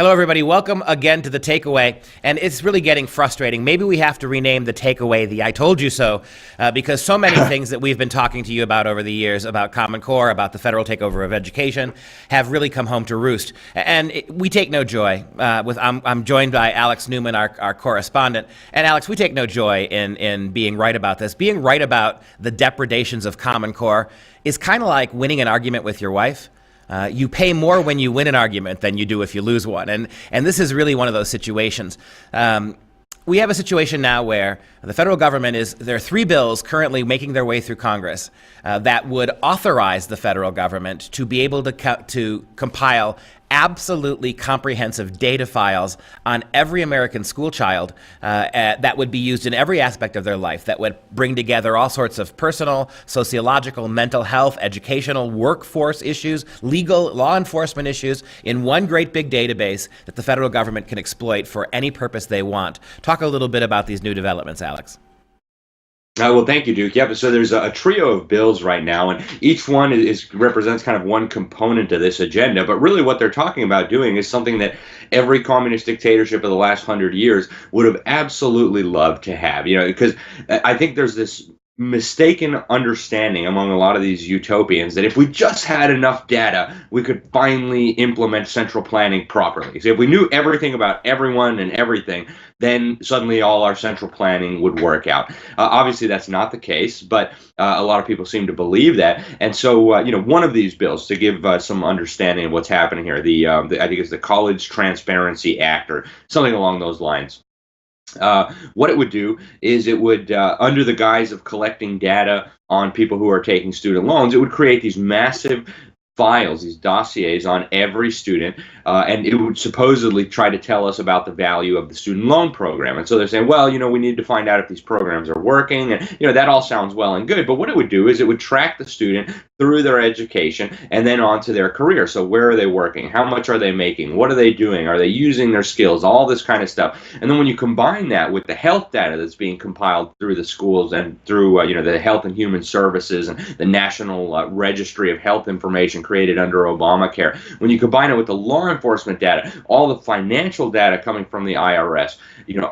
Hello, everybody. Welcome again to The Takeaway. And it's really getting frustrating. Maybe we have to rename The Takeaway the I Told You So, because so many things that we've been talking to you about over the years, about Common Core, about the federal takeover of education, have really come home to roost. And we take no joy. I'm joined by Alex Newman, our correspondent. And Alex, we take no joy in being right about this. Being right about the depredations of Common Core is kind of like winning an argument with your wife. You pay more when you win an argument than you do if you lose one. And this is really one of those situations. We have a situation now where the federal government there are 3 bills currently making their way through Congress that would authorize the federal government to be able to compile absolutely comprehensive data files on every American school child that would be used in every aspect of their life, that would bring together all sorts of personal, sociological, mental health, educational, workforce issues, legal, law enforcement issues in one great big database that the federal government can exploit for any purpose they want. Talk a little bit about these new developments, Alex. Well, thank you, Duke. Yep. So there's a trio of bills right now, and each one represents kind of one component of this agenda. But really what they're talking about doing is something that every communist dictatorship of the last 100 years would have absolutely loved to have, because I think there's this mistaken understanding among a lot of these utopians that if we just had enough data, we could finally implement central planning properly. So if we knew everything about everyone and everything, then suddenly all our central planning would work out. Obviously, that's not the case, but a lot of people seem to believe that. And so, one of these bills, to give some understanding of what's happening here, I think it's the College Transparency Act or something along those lines. What it would do is it would, under the guise of collecting data on people who are taking student loans, it would create these massive files, these dossiers on every student, and it would supposedly try to tell us about the value of the student loan program. And so they're saying, well, we need to find out if these programs are working, and that all sounds well and good. But what it would do is it would track the student through their education and then on to their career. So where are they working? How much are they making? What are they doing? Are they using their skills? All this kind of stuff. And then when you combine that with the health data that's being compiled through the schools and through the Health and Human Services and the National Registry of Health Information created under Obamacare, when you combine it with the law enforcement data, all the financial data coming from the IRS,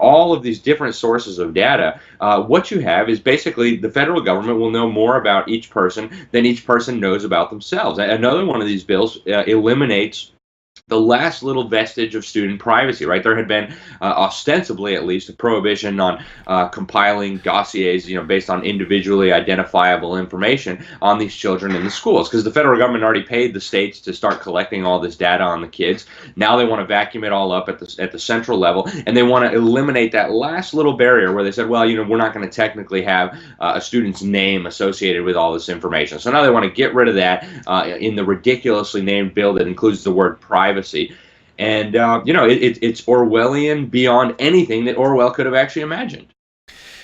all of these different sources of data, what you have is basically the federal government will know more about each person than each person knows about themselves. Another one of these bills eliminates the last little vestige of student privacy, right? There had been, ostensibly at least, a prohibition on compiling dossiers, based on individually identifiable information on these children in the schools, because the federal government already paid the states to start collecting all this data on the kids. Now they want to vacuum it all up at the central level, and they want to eliminate that last little barrier where they said, well, we're not going to technically have a student's name associated with all this information. So now they want to get rid of that in the ridiculously named bill that includes the word privacy. And, it's Orwellian beyond anything that Orwell could have actually imagined.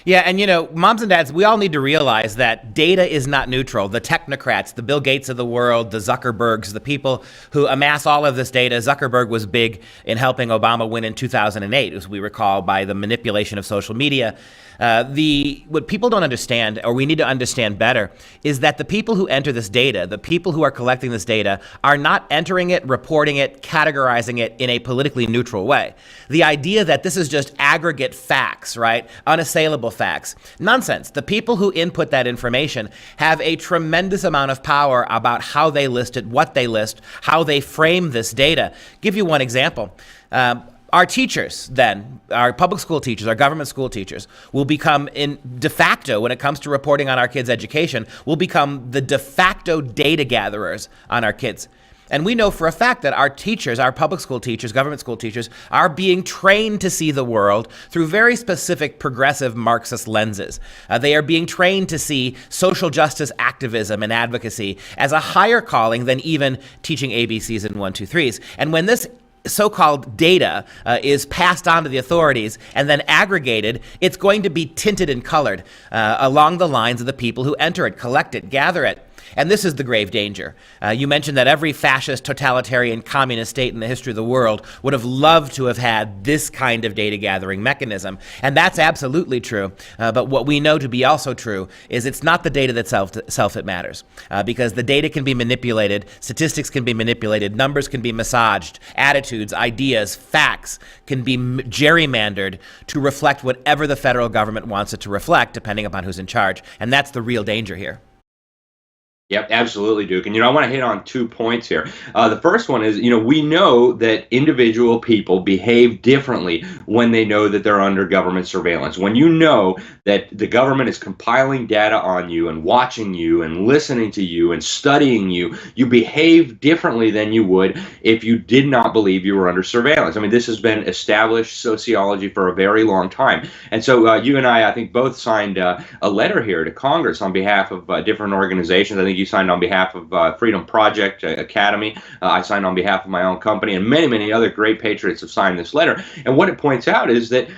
Yeah, and moms and dads, we all need to realize that data is not neutral. The technocrats, the Bill Gates of the world, the Zuckerbergs, the people who amass all of this data. Zuckerberg was big in helping Obama win in 2008, as we recall, by the manipulation of social media. What people don't understand, or we need to understand better, is that the people who enter this data, the people who are collecting this data, are not entering it, reporting it, categorizing it in a politically neutral way. The idea that this is just aggregate facts, right? Unassailable facts. Nonsense. The people who input that information have a tremendous amount of power about how they list it, what they list, how they frame this data. Give you one example. Our teachers, then, our public school teachers, our government school teachers, will become, in de facto, when it comes to reporting on our kids' education, will become the de facto data gatherers on our kids. And we know for a fact that our teachers, our public school teachers, government school teachers, are being trained to see the world through very specific progressive Marxist lenses. They are being trained to see social justice activism and advocacy as a higher calling than even teaching ABCs and 1, 2, 3s. And when this so-called data is passed on to the authorities and then aggregated, it's going to be tinted and colored along the lines of the people who enter it, collect it, gather it. And this is the grave danger. You mentioned that every fascist, totalitarian, communist state in the history of the world would have loved to have had this kind of data gathering mechanism. And that's absolutely true. But what we know to be also true is it's not the data itself that matters. Because the data can be manipulated, statistics can be manipulated, numbers can be massaged, attitudes, ideas, facts can be gerrymandered to reflect whatever the federal government wants it to reflect, depending upon who's in charge. And that's the real danger here. Yep, absolutely, Duke. And, I want to hit on 2 points here. The first one is, we know that individual people behave differently when they know that they're under government surveillance. When you know that the government is compiling data on you and watching you and listening to you and studying you, you behave differently than you would if you did not believe you were under surveillance. I mean, this has been established sociology for a very long time. And so you and I think, both signed a letter here to Congress on behalf of different organizations. I think you signed on behalf of FreedomProject Academy. I signed on behalf of my own company, and many, many other great patriots have signed this letter. And what it points out is that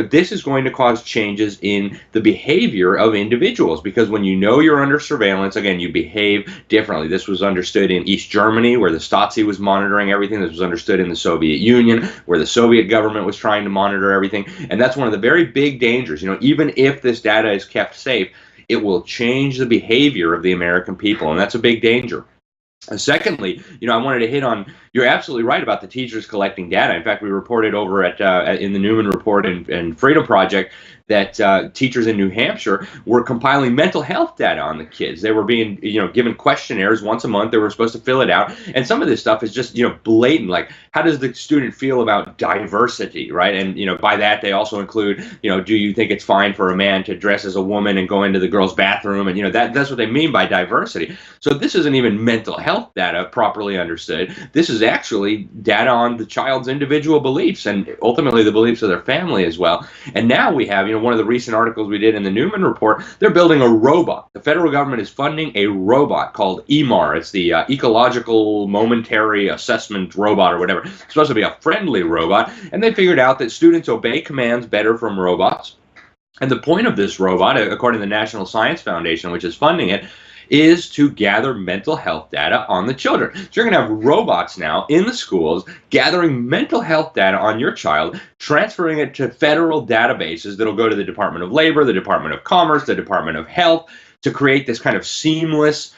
this is going to cause changes in the behavior of individuals, because when you know you're under surveillance, again, you behave differently. This was understood in East Germany, where the Stasi was monitoring everything. This was understood in the Soviet Union, where the Soviet government was trying to monitor everything. And that's one of the very big dangers. Even if this data is kept safe, it will change the behavior of the American people, and that's a big danger. Secondly, I wanted to hit on, you're absolutely right about the teachers collecting data. In fact, we reported over in the Newman report and Freedom Project that teachers in New Hampshire were compiling mental health data on the kids. They were being, given questionnaires once a month. They were supposed to fill it out. And some of this stuff is just, blatant. Like, how does the student feel about diversity, right? And, by that, they also include, do you think it's fine for a man to dress as a woman and go into the girls' bathroom? And, that's what they mean by diversity. So this isn't even mental health data properly understood. This is actually data on the child's individual beliefs and ultimately the beliefs of their family as well. And now we have, one of the recent articles we did in the Newman report, they're building a robot. The federal government is funding a robot called EMAR. It's the Ecological Momentary Assessment Robot or whatever. It's supposed to be a friendly robot. And they figured out that students obey commands better from robots. And the point of this robot, according to the National Science Foundation, which is funding it, is to gather mental health data on the children. So you're going to have robots now in the schools gathering mental health data on your child, transferring it to federal databases that'll go to the Department of Labor, the Department of Commerce, the Department of Health, to create this kind of seamless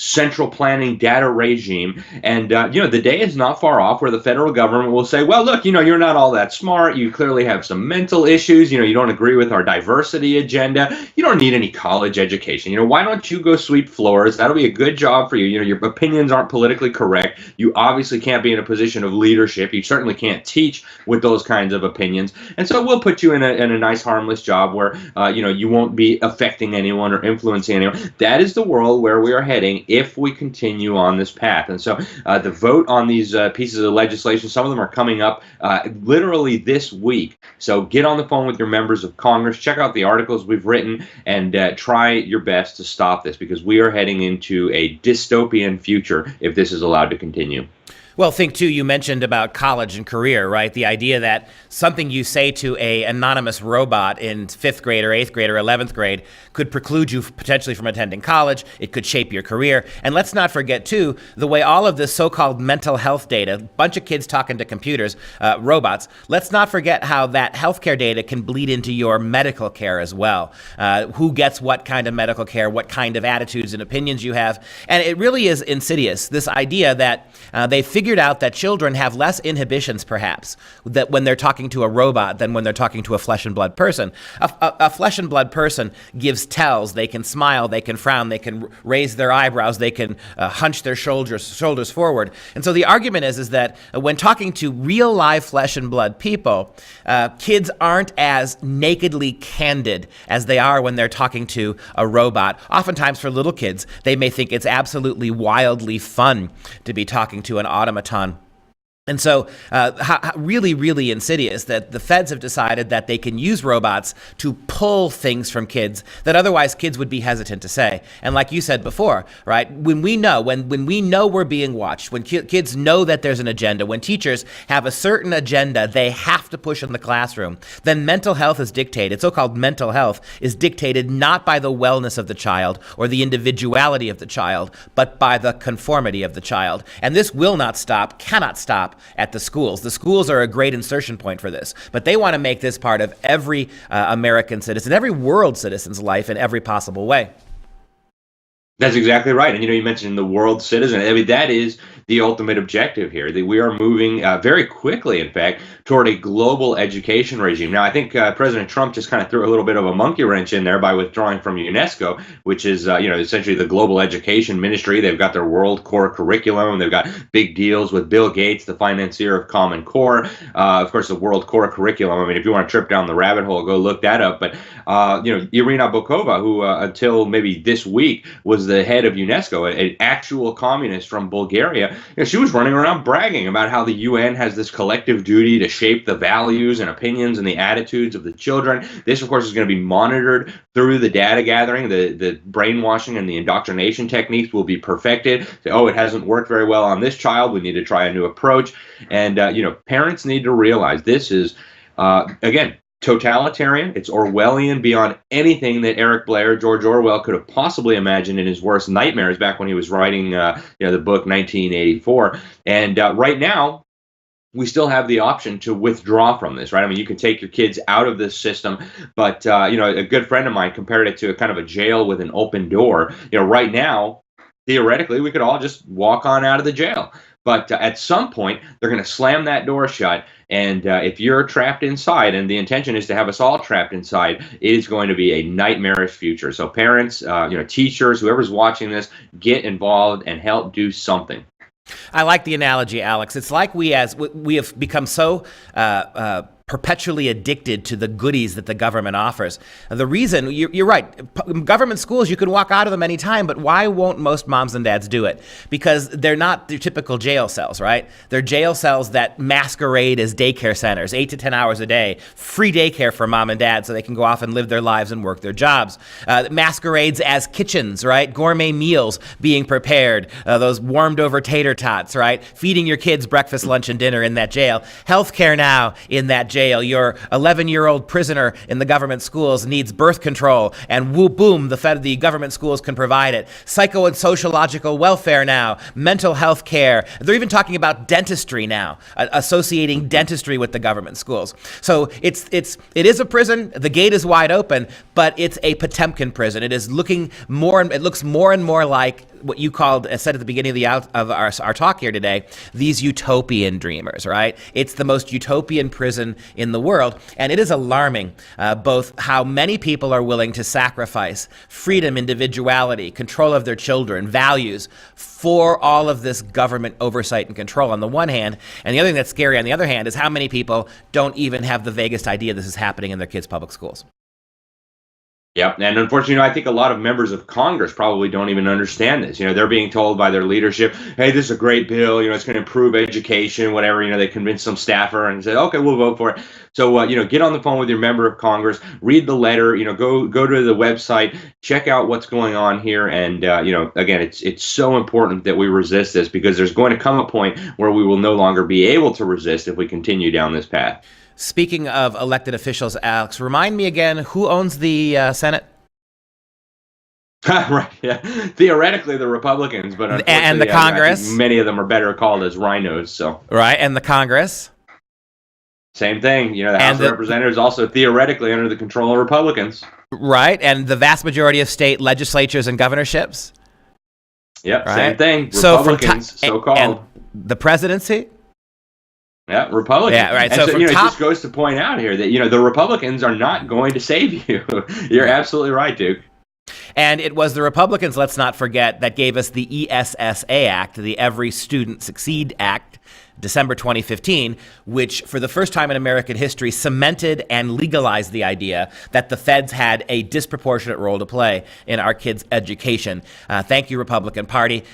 central planning data regime. And, the day is not far off where the federal government will say, well, look, you're not all that smart. You clearly have some mental issues. You don't agree with our diversity agenda. You don't need any college education. Why don't you go sweep floors? That'll be a good job for you. Your opinions aren't politically correct. You obviously can't be in a position of leadership. You certainly can't teach with those kinds of opinions. And so we'll put you in a nice, harmless job where, you won't be affecting anyone or influencing anyone. That is the world where we are heading if we continue on this path. And so the vote on these pieces of legislation, some of them are coming up literally this week. So get on the phone with your members of Congress, check out the articles we've written, and try your best to stop this, because we are heading into a dystopian future if this is allowed to continue. Well, think too, you mentioned about college and career, right? The idea that something you say to a anonymous robot in 5th grade or 8th grade or 11th grade could preclude you potentially from attending college. It could shape your career. And let's not forget too, the way all of this so-called mental health data, a bunch of kids talking to computers, robots, let's not forget how that healthcare data can bleed into your medical care as well. Who gets what kind of medical care, what kind of attitudes and opinions you have. And it really is insidious, this idea that they figured out that children have less inhibitions, perhaps, that when they're talking to a robot than when they're talking to a flesh and blood person. A flesh and blood person gives tells. They can smile, they can frown, they can raise their eyebrows, they can hunch their shoulders forward. And so the argument is that when talking to real live flesh and blood people, kids aren't as nakedly candid as they are when they're talking to a robot. Oftentimes for little kids, they may think it's absolutely wildly fun to be talking to an automaton. And so really, really insidious that the feds have decided that they can use robots to pull things from kids that otherwise kids would be hesitant to say. And like you said before, right, when we know we're being watched, when kids know that there's an agenda, when teachers have a certain agenda they have to push in the classroom, then mental health is dictated. So-called mental health is dictated not by the wellness of the child or the individuality of the child, but by the conformity of the child. And this will not stop, cannot stop at the schools. The schools are a great insertion point for this, but they want to make this part of every American citizen, every world citizen's life in every possible way. That's exactly right. And, you mentioned the world citizen. I mean, that is the ultimate objective here, that we are moving very quickly, in fact, toward a global education regime. Now, I think President Trump just kind of threw a little bit of a monkey wrench in there by withdrawing from UNESCO, which is, essentially the global education ministry. They've got their world core curriculum. They've got big deals with Bill Gates, the financier of Common Core. Of course, the world core curriculum. I mean, if you want to trip down the rabbit hole, go look that up. But, Irina Bokova, who until maybe this week was the head of UNESCO, an actual communist from Bulgaria, she was running around bragging about how the UN has this collective duty to shape the values and opinions and the attitudes of the children. This, of course, is going to be monitored through the data gathering. The brainwashing and the indoctrination techniques will be perfected. Say, oh, it hasn't worked very well on this child. We need to try a new approach. And, parents need to realize this is, again, totalitarian. It's Orwellian beyond anything that Eric Blair, George Orwell could have possibly imagined in his worst nightmares back when he was writing, the book 1984. And right now, we still have the option to withdraw from this, right? I mean, you can take your kids out of this system, but, a good friend of mine compared it to a kind of a jail with an open door. Right now, theoretically, we could all just walk on out of the jail. But at some point, they're going to slam that door shut. And if you're trapped inside, and the intention is to have us all trapped inside, it is going to be a nightmarish future. So parents, teachers, whoever's watching this, get involved and help do something. I like the analogy, Alex. It's like we have become so perpetually addicted to the goodies that the government offers. The reason, you're right, government schools, you can walk out of them anytime, but why won't most moms and dads do it? Because they're not your typical jail cells, right? They're jail cells that masquerade as daycare centers, 8 to 10 hours a day, free daycare for mom and dad so they can go off and live their lives and work their jobs. Masquerades as kitchens, right? Gourmet meals being prepared, those warmed over tater tots, right? Feeding your kids breakfast, lunch, and dinner in that jail. Healthcare now in that jail. Your 11-year-old prisoner in the government schools needs birth control, and whoop, boom, the government schools can provide it. Psycho and sociological welfare now, mental health care. They're even talking about dentistry now, associating dentistry with the government schools. So it is a prison. The gate is wide open, but it's a Potemkin prison. It looks more and more like what you said at the beginning of our talk here today, these utopian dreamers, right? It's the most utopian prison in the world, and it is alarming, both how many people are willing to sacrifice freedom, individuality, control of their children, values, for all of this government oversight and control on the one hand, and the other thing that's scary on the other hand is how many people don't even have the vaguest idea this is happening in their kids' public schools. Yep, and unfortunately, I think a lot of members of Congress probably don't even understand this. They're being told by their leadership, hey, this is a great bill, it's going to improve education, whatever. They convince some staffer and say, okay, we'll vote for it. So, get on the phone with your member of Congress, read the letter, go to the website, check out what's going on here. And, again, it's so important that we resist this, because there's going to come a point where we will no longer be able to resist if we continue down this path. Speaking of elected officials, Alex, remind me again, who owns the Senate? Right, yeah. Theoretically, the Republicans, but unfortunately, and the Congress. Many of them are better called as rhinos. So right, and the Congress. Same thing. The House of Representatives also theoretically under the control of Republicans. Right, and the vast majority of state legislatures and governorships. Yep, right? Same thing. Republicans, so-called. And the presidency. Yeah, Republicans. Yeah, right. And so it just goes to point out here that, the Republicans are not going to save you. You're absolutely right, Duke. And it was the Republicans, let's not forget, that gave us the ESSA Act, the Every Student Succeed Act, December 2015, which for the first time in American history cemented and legalized the idea that the feds had a disproportionate role to play in our kids' education. Thank you, Republican Party.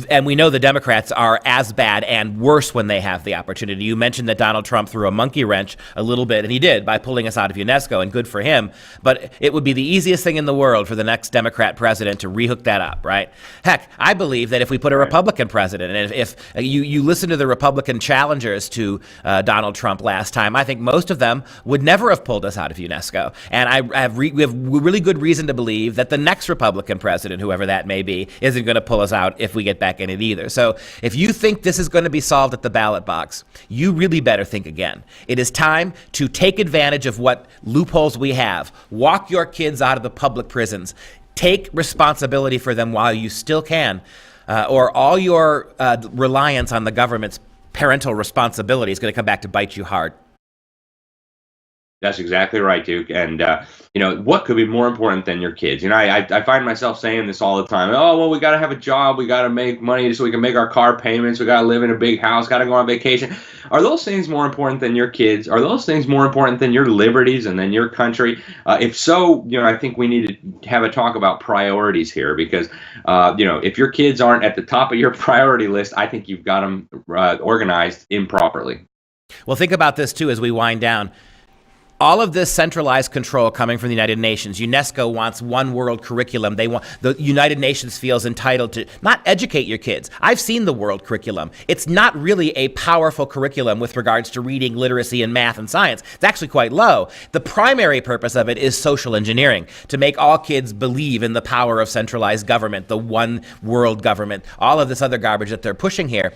And we know the Democrats are as bad and worse when they have the opportunity. You mentioned that Donald Trump threw a monkey wrench a little bit, and he did by pulling us out of UNESCO, and good for him. But it would be the easiest thing in the world for the next Democrat president to rehook that up, right? Heck, I believe that if we put a Republican president, and if you listen to the Republican challengers to Donald Trump last time, I think most of them would never have pulled us out of UNESCO. And we have really good reason to believe that the next Republican president, whoever that may be, isn't going to pull us out if we get back in it either. So if you think this is going to be solved at the ballot box, you really better think again. It is time to take advantage of what loopholes we have. Walk your kids out of the public prisons. Take responsibility for them while you still can, or all your reliance on the government's parental responsibility is going to come back to bite you hard. That's exactly right, Duke. And, what could be more important than your kids? I find myself saying this all the time. Oh, well, we got to have a job. We got to make money so we can make our car payments. We got to live in a big house, got to go on vacation. Are those things more important than your kids? Are those things more important than your liberties and than your country? If so, I think we need to have a talk about priorities here because, if your kids aren't at the top of your priority list, I think you've got them organized improperly. Well, think about this, too, as we wind down. All of this centralized control coming from the United Nations. UNESCO wants one world curriculum. The United Nations feels entitled to not educate your kids. I've seen the world curriculum. It's not really a powerful curriculum with regards to reading, literacy, and math and science. It's actually quite low. The primary purpose of it is social engineering, to make all kids believe in the power of centralized government, the one world government, all of this other garbage that they're pushing here.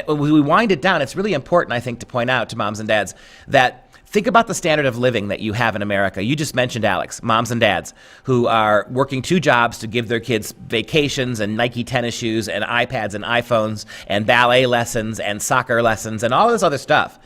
When we wind it down, it's really important, I think, to point out to moms and dads that think about the standard of living that you have in America. You just mentioned, Alex, moms and dads who are working 2 jobs to give their kids vacations and Nike tennis shoes and iPads and iPhones and ballet lessons and soccer lessons and all this other stuff.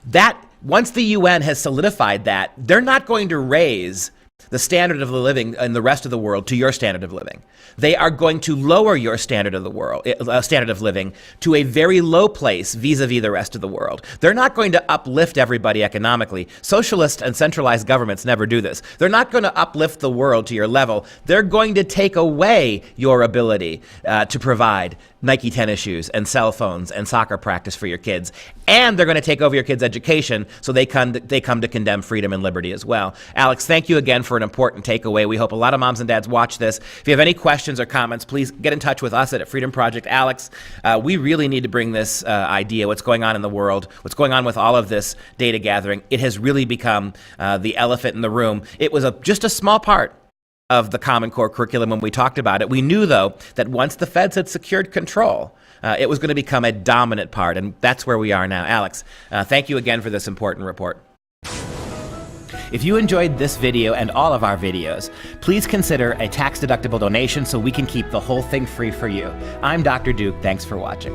That, once the UN has solidified that, they're not going to raise the standard of living in the rest of the world to your standard of living. They are going to lower your standard of living to a very low place vis-a-vis the rest of the world. They're not going to uplift everybody economically. Socialist and centralized governments never do this. They're not going to uplift the world to your level. They're going to take away your ability to provide Nike tennis shoes and cell phones and soccer practice for your kids. And they're going to take over your kids' education, so they come to condemn freedom and liberty as well. Alex, thank you again for an important takeaway. We hope a lot of moms and dads watch this. If you have any questions or comments, please get in touch with us at Freedom Project. Alex, we really need to bring this idea, what's going on in the world, what's going on with all of this data gathering. It has really become the elephant in the room. It was just a small part of the Common Core curriculum when we talked about it. We knew, though, that once the feds had secured control, it was going to become a dominant part, and that's where we are now. Alex, thank you again for this important report. If you enjoyed this video and all of our videos, please consider a tax-deductible donation so we can keep the whole thing free for you. I'm Dr. Duke. Thanks for watching.